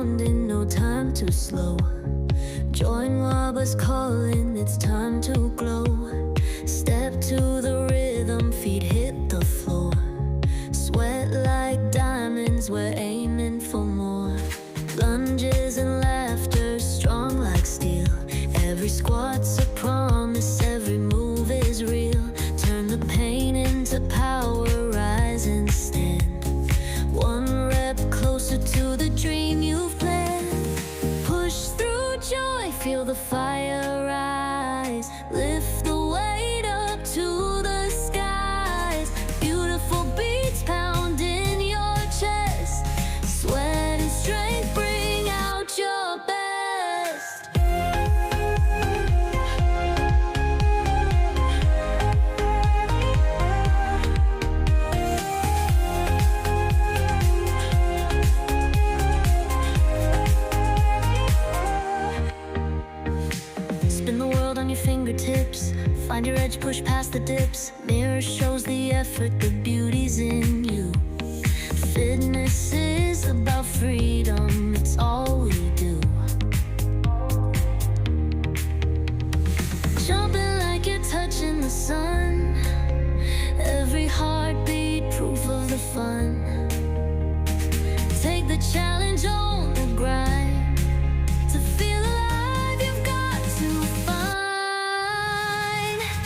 pounding, no time to slow. Join Wabba's calling, it's time to glow. Step to the rhythm, feet hit the floor. Sweat like diamonds, we're aiming for more. Lunges and laughter, strong like steel. Every squat's a promise, every move is real. Turn the pain into power, rise and stand. One rep closer to the dream you've planned. Push through joy, feel the fire rise. Lift the weight up to the skies. Beautiful beats pound in your chest. Sweat and strength, bring out your best. Spin the world on your fingertips. Find your edge, push past the dips. Mirror shows the effort, the beauty's in you. Fitness is about freedom, it's all we do. Jumping like you're touching the sun. Every heartbeat, proof of the fun. Take the challenge, own the grind. To feel alive, you've got to find.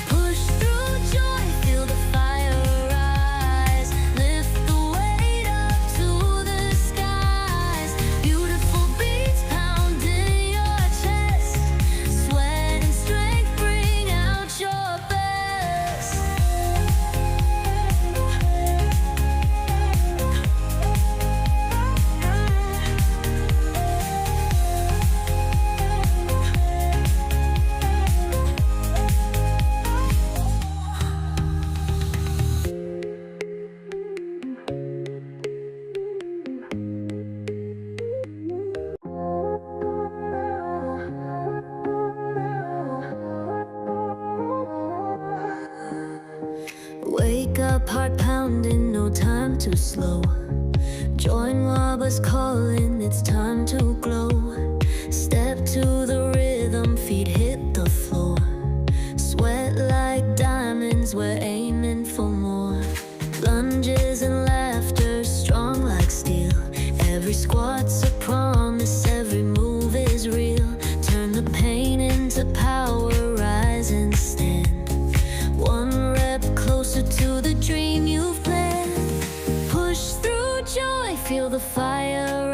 Push through joy, feel the fire rise. Lift the weight up to the skies. Beautiful beats pound in your chest. Sweat and strength, bring out your best. Wake up, heart pounding, no time to slow. Join Wabba's calling, it's time to glow. Step to the rhythm, feet hit the floor. Sweat like diamonds, we're aiming for more. Lunges and laughter, strong like steel. Every squat's a promise, every move is real. Turn the pain into power, rise and stand. One rep closer to the dream you've planned. Push through joy, feel the fire